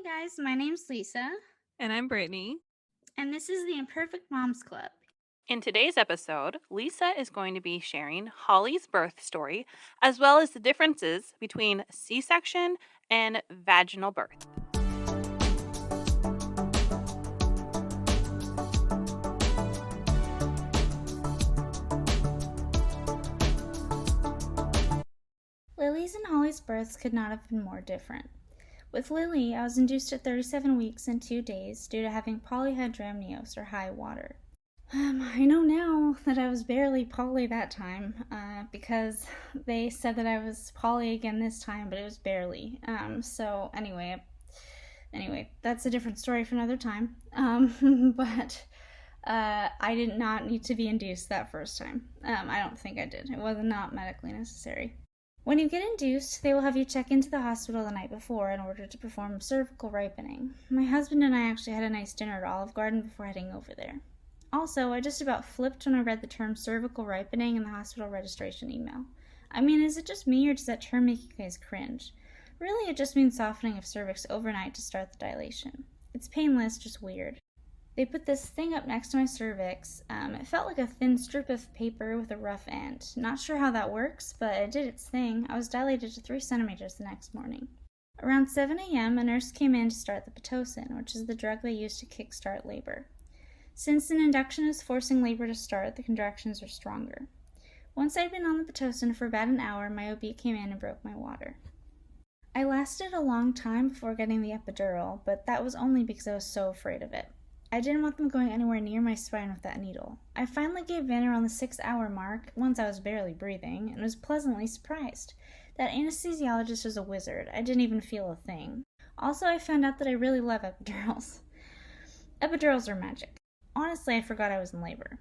Hey guys, my name's Lisa, And I'm Brittany. and this is the Imperfect Moms Club. In today's episode, Lisa is going to be sharing Holly's birth story, as well as the differences between C section and vaginal birth. Lily's and Holly's births could not have been more different. With Lily, I was induced at 37 weeks and 2 days due to having polyhydramnios, or high water. I know now that I was barely poly that time, because they said that I was poly again this time, but it was barely. So anyway, that's a different story for another time. But I did not need to be induced that first time. I don't think I did. It was not medically necessary. When you get induced, they will have you check into the hospital the night before in order to perform cervical ripening. My husband and I actually had a nice dinner at Olive Garden before heading over there. Also, I just about flipped when I read the term cervical ripening in the hospital registration email. I mean, is it just me or does that term make you guys cringe? Really, it just means softening of cervix overnight to start the dilation. It's painless, just weird. They put this thing up next to my cervix. It felt like a thin strip of paper with a rough end. Not sure how that works, but it did its thing. I was dilated to 3 centimeters the next morning. Around 7 a.m., a nurse came in to start the Pitocin, which is the drug they use to kickstart labor. Since an induction is forcing labor to start, the contractions are stronger. Once I'd been on the Pitocin for about an hour, my OB came in and broke my water. I lasted a long time before getting the epidural, but that was only because I was so afraid of it. I didn't want them going anywhere near my spine with that needle. I finally gave in around the 6-hour mark, once I was barely breathing, and was pleasantly surprised. That anesthesiologist was a wizard. I didn't even feel a thing. Also, I found out that I really love epidurals. Epidurals are magic. Honestly, I forgot I was in labor.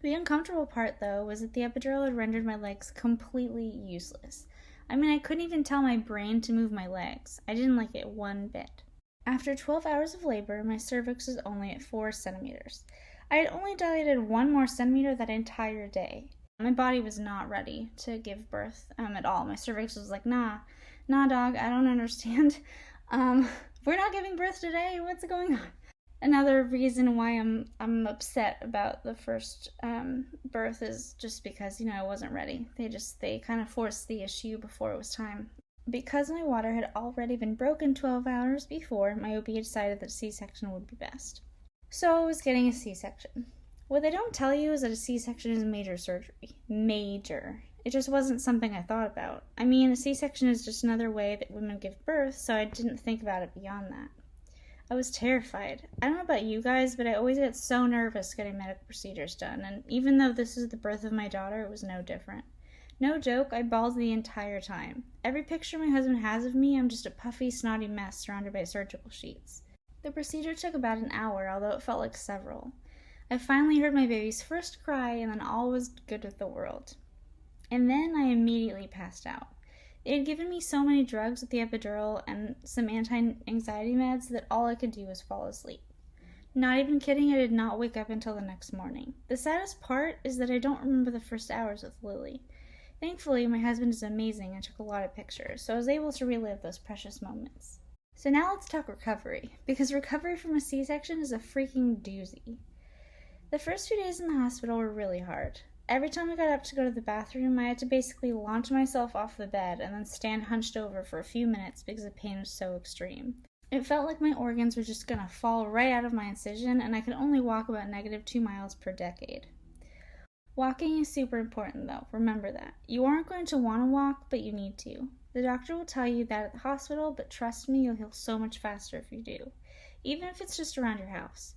The uncomfortable part, though, was that the epidural had rendered my legs completely useless. I mean, I couldn't even tell my brain to move my legs. I didn't like it one bit. After 12 hours of labor, my cervix was only at 4 centimeters. I had only dilated 1 more centimeter that entire day. My body was not ready to give birth at all. My cervix was like, nah, dog, I don't understand. We're not giving birth today. What's going on? Another reason why I'm upset about the first birth is just because, I wasn't ready. They kind of forced the issue before it was time. Because my water had already been broken 12 hours before, my OB decided that C-section would be best. So I was getting a C-section. What they don't tell you is that a C-section is major surgery. Major. It just wasn't something I thought about. I mean, a C-section is just another way that women give birth, so I didn't think about it beyond that. I was terrified. I don't know about you guys, but I always get so nervous getting medical procedures done, and even though this is the birth of my daughter, it was no different. No joke, I bawled the entire time. Every picture my husband has of me, I'm just a puffy, snotty mess surrounded by surgical sheets. The procedure took about an hour, although it felt like several. I finally heard my baby's first cry, and then all was good with the world. And then I immediately passed out. They had given me so many drugs with the epidural and some anti-anxiety meds that all I could do was fall asleep. Not even kidding, I did not wake up until the next morning. The saddest part is that I don't remember the first hours with Lily. Thankfully, my husband is amazing and took a lot of pictures, so I was able to relive those precious moments. So now let's talk recovery, because recovery from a C-section is a freaking doozy. The first few days in the hospital were really hard. Every time I got up to go to the bathroom, I had to basically launch myself off the bed and then stand hunched over for a few minutes because the pain was so extreme. It felt like my organs were just gonna fall right out of my incision, and I could only walk about -2 miles per decade. Walking is super important though, remember that. You aren't going to want to walk, but you need to. The doctor will tell you that at the hospital, but trust me, you'll heal so much faster if you do. Even if it's just around your house.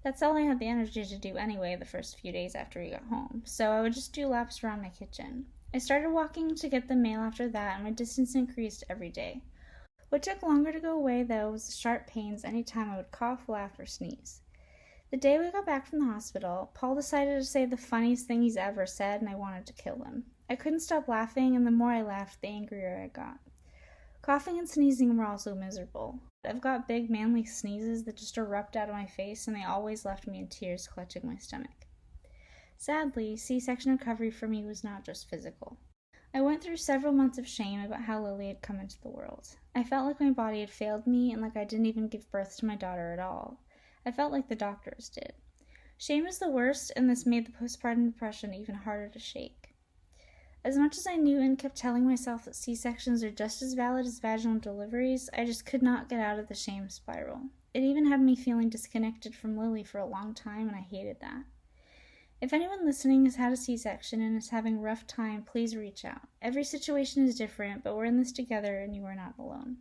That's all I had the energy to do anyway the first few days after we got home, so I would just do laps around my kitchen. I started walking to get the mail after that, and my distance increased every day. What took longer to go away though was the sharp pains any time I would cough, laugh, or sneeze. The day we got back from the hospital, Paul decided to say the funniest thing he's ever said, and I wanted to kill him. I couldn't stop laughing, and the more I laughed, the angrier I got. Coughing and sneezing were also miserable. I've got big, manly sneezes that just erupt out of my face, and they always left me in tears clutching my stomach. Sadly, C-section recovery for me was not just physical. I went through several months of shame about how Lily had come into the world. I felt like my body had failed me and like I didn't even give birth to my daughter at all. I felt like the doctors did. Shame is the worst, and this made the postpartum depression even harder to shake. As much as I knew and kept telling myself that C-sections are just as valid as vaginal deliveries, I just could not get out of the shame spiral. It even had me feeling disconnected from Lily for a long time, and I hated that. If anyone listening has had a C-section and is having a rough time, please reach out. Every situation is different, but we're in this together and you are not alone.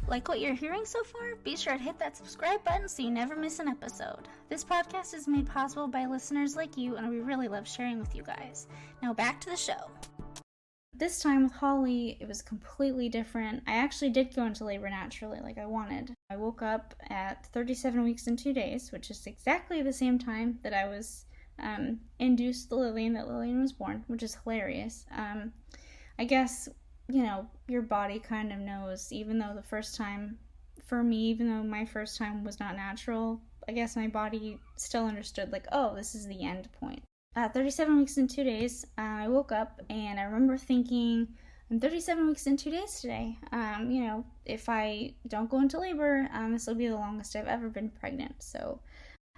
Like what you're hearing so far? Be sure to hit that subscribe button so you never miss an episode. This podcast is made possible by listeners like you, and we really love sharing with you guys. Now back to the show. This time with Holly, it was completely different. I actually did go into labor naturally, like I wanted. I woke up at 37 weeks and 2 days, which is exactly the same time that I was induced Lillian, that Lillian was born, which is hilarious. I guess, your body kind of knows, even though the first time, for me, even though my first time was not natural, I guess my body still understood, like, oh, this is the end point. 37 weeks and 2 days, I woke up and I remember thinking, I'm 37 weeks and 2 days today. If I don't go into labor, this will be the longest I've ever been pregnant. So,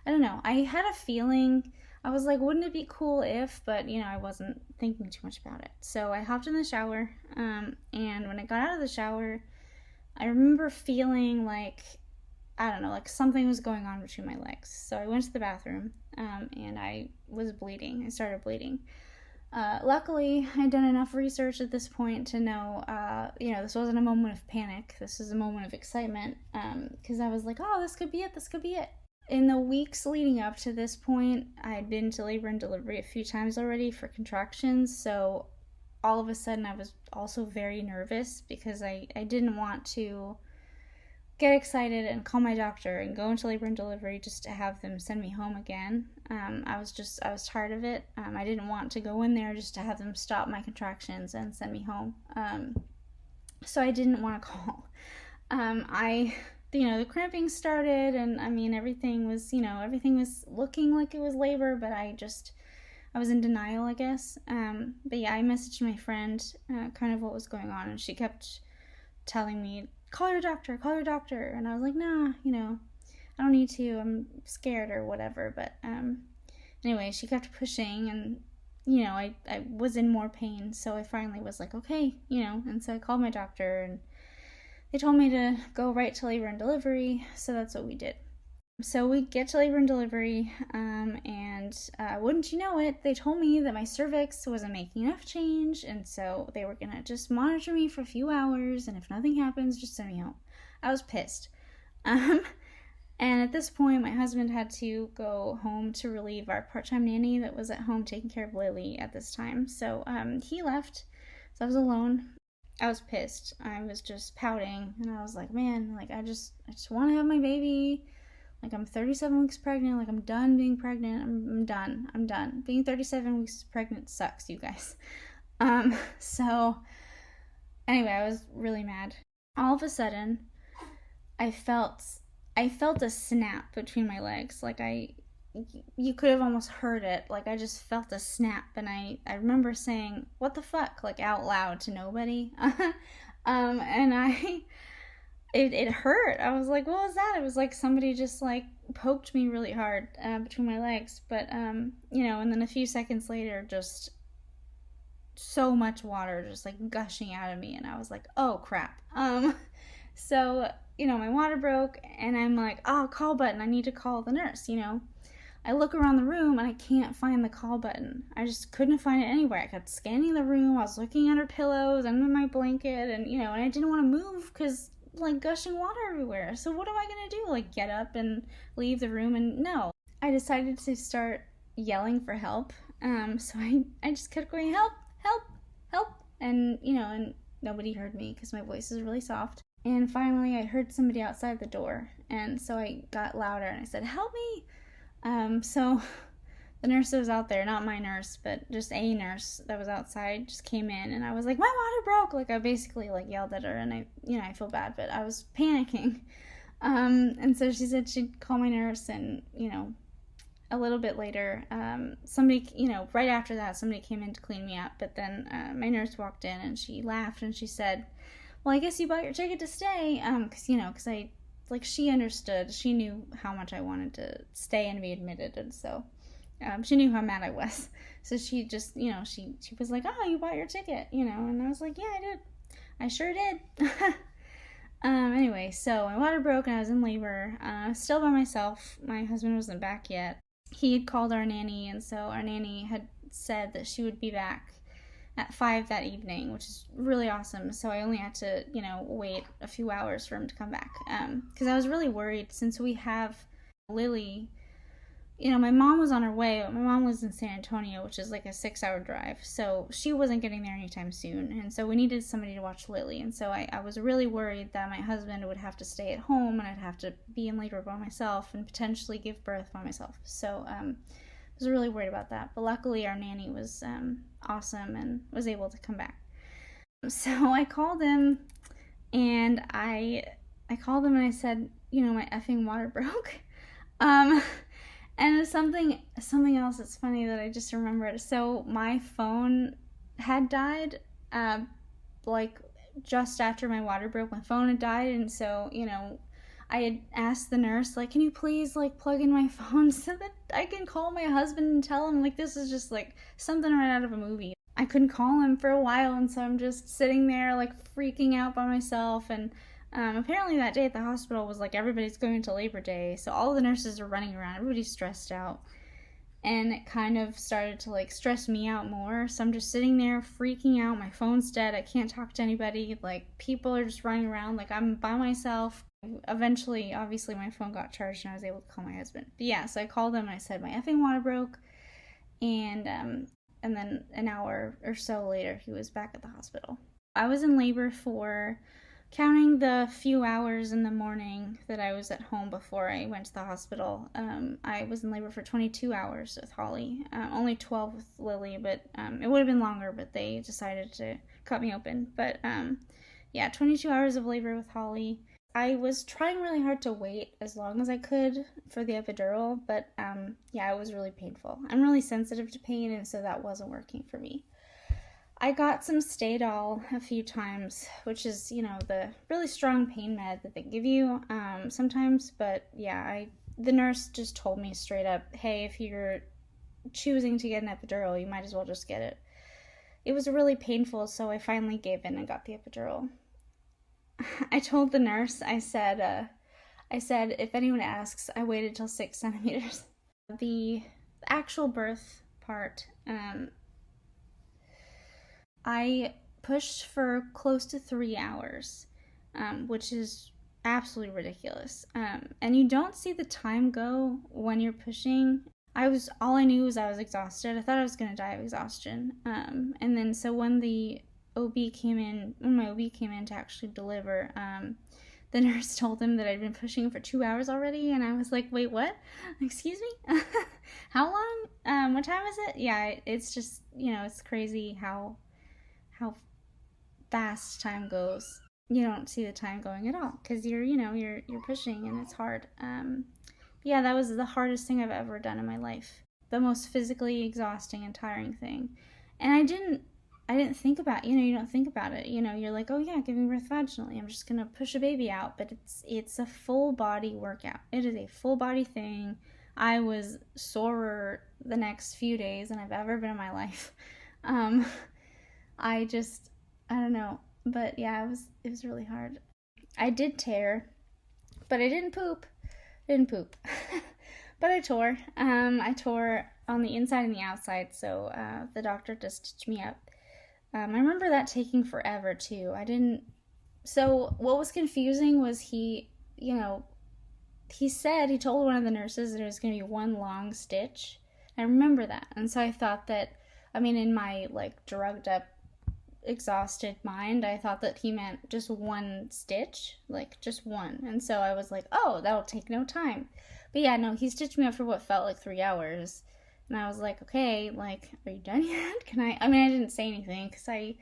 I don't know. I had a feeling, I was like, wouldn't it be cool if, but, I wasn't thinking too much about it. So I hopped in the shower, and when I got out of the shower, I remember feeling like, I don't know, like something was going on between my legs. So I went to the bathroom, and I was bleeding. I started bleeding. Luckily, I'd done enough research at this point to know, this wasn't a moment of panic. This was a moment of excitement, because I was like, oh, this could be it. This could be it. In the weeks leading up to this point, I had been to labor and delivery a few times already for contractions, so all of a sudden I was also very nervous because I didn't want to get excited and call my doctor and go into labor and delivery just to have them send me home again. I was tired of it. I didn't want to go in there just to have them stop my contractions and send me home. So I didn't want to call. The cramping started, and everything was looking like it was labor, but I was in denial, I guess. But yeah, I messaged my friend kind of what was going on, and she kept telling me, call your doctor, and I was like, nah, I don't need to, I'm scared or whatever. But anyway, she kept pushing, and I was in more pain, so I finally was like, okay, and so I called my doctor, and they told me to go right to labor and delivery, so that's what we did. So we get to labor and delivery, and wouldn't you know it, they told me that my cervix wasn't making enough change, and so they were going to just monitor me for a few hours, and if nothing happens, just send me home. I was pissed. And at this point, my husband had to go home to relieve our part-time nanny that was at home taking care of Lily at this time. So he left, so I was alone. I was pissed. I was just pouting, and I was like, man, like I just want to have my baby. Like, I'm 37 weeks pregnant. Like, I'm done being pregnant. I'm done. Being 37 weeks pregnant sucks, you guys. So anyway, I was really mad. All of a sudden, I felt a snap between my legs. Like, you could have almost heard it. Like, I just felt a snap, and I remember saying, what the fuck, like, out loud to nobody. And it hurt. I was like, what was that? It was like somebody just, like, poked me really hard between my legs. But, and then a few seconds later, just so much water just, like, gushing out of me, and I was like, oh, crap. So, my water broke, and I'm like, oh, call button. I need to call the nurse, I look around the room, and I can't find the call button. I just couldn't find it anywhere. I kept scanning the room. I was looking under pillows, under my blanket, and, and I didn't want to move because, like, gushing water everywhere. So what am I going to do? Like, get up and leave the room? And no. I decided to start yelling for help. So I just kept going, help, help, help. And, and nobody heard me because my voice is really soft. And finally, I heard somebody outside the door. And so I got louder, and I said, help me. So the nurse that was out there, not my nurse, but just a nurse that was outside, just came in, and I was like, my water broke. Like, I basically, like, yelled at her, and I feel bad, but I was panicking. And so she said she'd call my nurse, and, a little bit later, somebody, right after that, somebody came in to clean me up. But then my nurse walked in and she laughed and she said, "Well, I guess you bought your ticket to stay." Because I, like, she understood. She knew how much I wanted to stay and be admitted. And so she knew how mad I was. So she just, she was like, "Oh, you bought your ticket," and I was like, "Yeah, I did. I sure did." Anyway, so my water broke and I was in labor. Still by myself. My husband wasn't back yet. He had called our nanny, and so our nanny had said that she would be back at 5 that evening, which is really awesome. So I only had to, wait a few hours for him to come back. Because I was really worried since we have Lily. My mom was on her way, but my mom lives in San Antonio, which is like a 6-hour drive. So she wasn't getting there anytime soon. And so we needed somebody to watch Lily. And so I was really worried that my husband would have to stay at home and I'd have to be in labor by myself and potentially give birth by myself. So I was really worried about that. But luckily our nanny was awesome and was able to come back. So I called him and I called him and I said, my effing water broke. And something else that's funny that I just remembered. So my phone had died, like just after my water broke. My phone had died, and so I had asked the nurse, like, "Can you please like plug in my phone so that I can call my husband and tell him like this is just like something right out of a movie." I couldn't call him for a while, and so I'm just sitting there like freaking out by myself. And apparently that day at the hospital was like everybody's going into Labor Day, so all the nurses are running around, everybody's stressed out, and it kind of started to like stress me out more. So I'm just sitting there freaking out. My phone's dead. I can't talk to anybody. Like people are just running around. Like I'm by myself. Eventually, obviously, my phone got charged and I was able to call my husband. But yeah, so I called him and I said my effing water broke, and then an hour or so later, he was back at the hospital. I was in labor for, counting the few hours in the morning that I was at home before I went to the hospital, I was in labor for 22 hours with Holly. Only 12 with Lily, but it would have been longer, but they decided to cut me open. But yeah, 22 hours of labor with Holly. I was trying really hard to wait as long as I could for the epidural, but yeah, it was really painful. I'm really sensitive to pain, and so that wasn't working for me. I got some Stadol a few times, which is, the really strong pain med that they give you sometimes. But yeah, the nurse just told me straight up, "Hey, if you're choosing to get an epidural, you might as well just get it." It was really painful, so I finally gave in and got the epidural. I told the nurse, I said, if anyone asks, I waited till 6 centimeters. The actual birth part, I pushed for close to 3 hours, which is absolutely ridiculous. And you don't see the time go when you're pushing. All I knew was I was exhausted. I thought I was going to die of exhaustion. And then so when my OB came in to actually deliver, the nurse told him that I'd been pushing for 2 hours already, and I was like, "Wait, what? Excuse me? How long? What time is it?" Yeah, it's just, it's crazy how fast time goes. You don't see the time going at all because you're pushing and it's hard. Yeah, that was the hardest thing I've ever done in my life. The most physically exhausting and tiring thing. And I didn't think about, you don't think about it. You're like, "Oh yeah, giving birth vaginally. I'm just gonna push a baby out." But it's a full body workout. It is a full body thing. I was sorer the next few days than I've ever been in my life. I don't know. But yeah, it was really hard. I did tear, but I didn't poop. But I tore. I tore on the inside and the outside, so the doctor just stitched me up. I remember that taking forever too. So what was confusing was he told one of the nurses that it was going to be one long stitch. I remember that. And so I thought that, in my like drugged up, exhausted mind, I thought that he meant just one stitch, like just one. And so I was like, "Oh, that'll take no time." But yeah, no, he stitched me up for what felt like 3 hours. And I was like, "Okay, like, are you done yet? Can I didn't say anything because I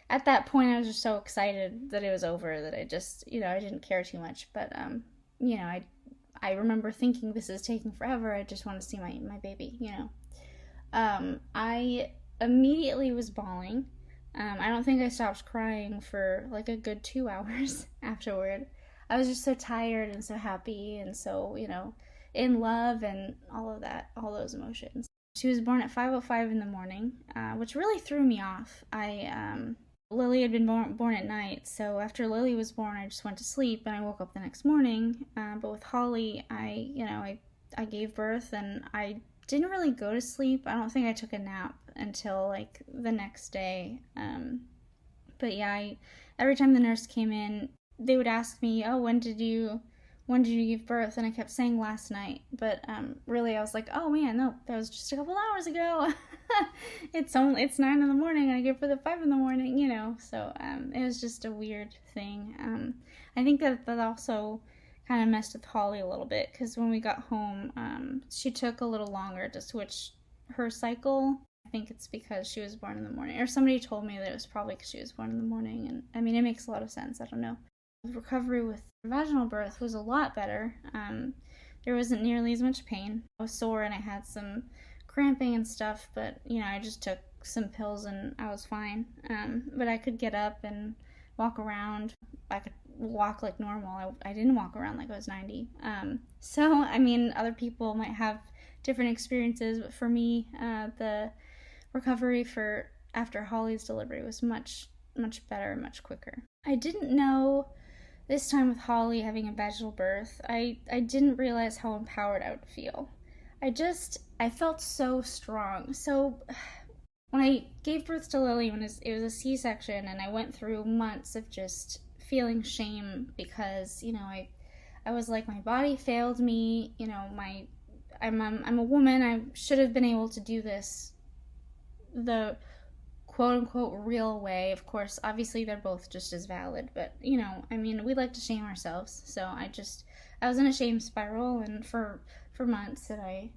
at that point I was just so excited that it was over that I just, I didn't care too much. But I remember thinking, this is taking forever. I just want to see my baby, you know. I immediately was bawling. I don't think I stopped crying for like a good 2 hours afterward. I was just so tired and so happy and so, you know, in love and all of that, all those emotions. She was born at 5:05 in the morning, which really threw me off. Lily had been born at night, so after Lily was born, I just went to sleep and I woke up the next morning. But with Holly, I gave birth and I didn't really go to sleep. I don't think I took a nap until like the next day. But yeah, every time the nurse came in, they would ask me, "Oh, when did you give birth?" And I kept saying last night, but really I was like, "Oh man, no, that was just a couple hours ago." It's 9 in the morning, and I gave birth at 5 in the morning, you know. So it was just a weird thing. I think that also kind of messed with Holly a little bit because when we got home, she took a little longer to switch her cycle. I think it's because she was born in the morning, or somebody told me that it was probably because she was born in the morning, and I mean, it makes a lot of sense. I don't know. The recovery with vaginal birth was a lot better. There wasn't nearly as much pain. I was sore and I had some cramping and stuff, but you know, I just took some pills and I was fine. But I could get up and walk around. I could walk like normal. I didn't walk around like I was 90. So, I mean, other people might have different experiences, but for me, the recovery for after Holly's delivery was much, much better and much quicker. I didn't know this time with Holly having a vaginal birth, I didn't realize how empowered I would feel. I felt so strong. So when I gave birth to Lily, when it was a C-section, and I went through months of just feeling shame because, you know, I was like, my body failed me, you know, I'm a woman, I should have been able to do this the quote-unquote real way. Of course, obviously they're both just as valid, but you know, I mean, we like to shame ourselves. So I was in a shame spiral, and for months, and I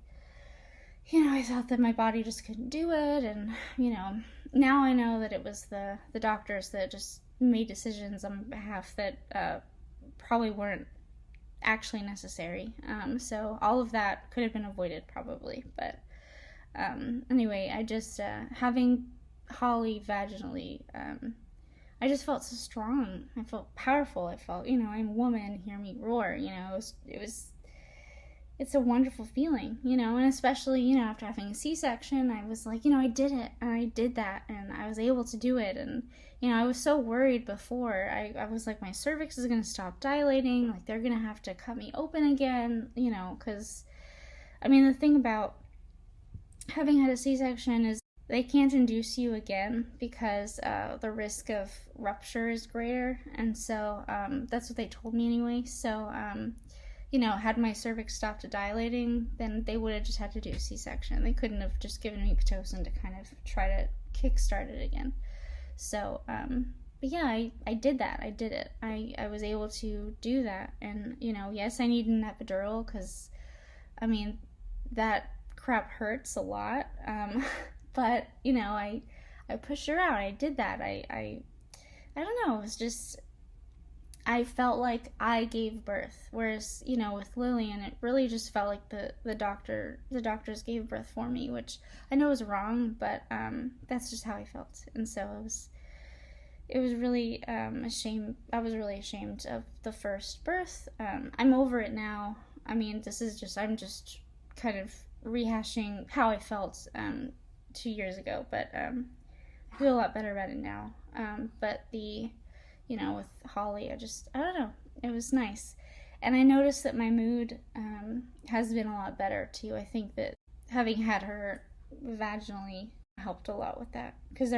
thought that my body just couldn't do it, and you know, now I know that it was the doctors that just made decisions on behalf that probably weren't actually necessary. So all of that could have been avoided probably, but anyway, I just having Holly vaginally, I just felt so strong. I felt powerful. I felt, you know, I'm a woman, hear me roar, you know. It's a wonderful feeling, you know, and especially, you know, after having a C-section, I was like, you know, I did it, and I did that, and I was able to do it, and, you know, I was so worried before. I was like, my cervix is going to stop dilating, like, they're going to have to cut me open again, you know, because, I mean, the thing about having had a C-section is they can't induce you again because the risk of rupture is greater, and so that's what they told me anyway. So, you know, had my cervix stopped dilating, then they would have just had to do a C-section. They couldn't have just given me Pitocin to kind of try to kickstart it again. So, but yeah, I did that. I did it. I was able to do that, and you know, yes, I need an epidural because, I mean, that crap hurts a lot. But you know, I pushed her out. I did that. I don't know. It was just, I felt like I gave birth, whereas you know, with Lillian, it really just felt like the doctors gave birth for me, which I know is wrong, but that's just how I felt, and so it was really a shame. I was really ashamed of the first birth. I'm over it now. I mean, I'm just kind of rehashing how I felt 2 years ago, but I feel a lot better about it now. But you know, with Holly, I don't know, it was nice. And I noticed that my mood has been a lot better too. I think that having had her vaginally helped a lot with that, because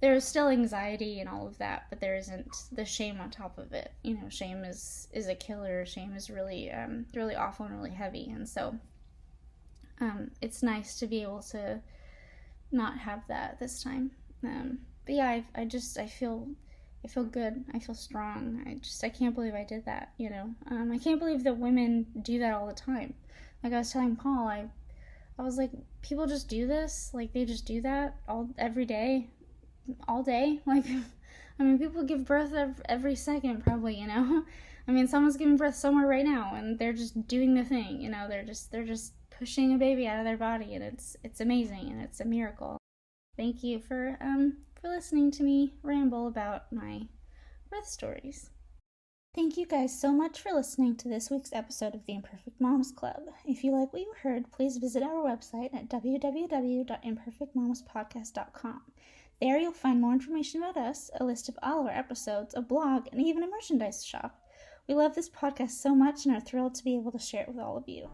there's still anxiety and all of that, but there isn't the shame on top of it. You know, shame is a killer. Shame is really really awful and really heavy, and so it's nice to be able to not have that this time. But yeah, I feel good. I feel strong. I can't believe I did that. You know, I can't believe that women do that all the time. Like I was telling Paul, I was like, people just do this. Like they just do that every day, all day. Like I mean, people give birth every second, probably, you know? I mean, someone's giving birth somewhere right now, and they're just doing the thing, you know? They're just pushing a baby out of their body, and it's amazing, and it's a miracle. Thank you for listening to me ramble about my birth stories. Thank you guys so much for listening to this week's episode of the Imperfect Moms Club. If you like what you heard, please visit our website at www.imperfectmomspodcast.com. There you'll find more information about us, a list of all of our episodes, a blog, and even a merchandise shop. We love this podcast so much and are thrilled to be able to share it with all of you.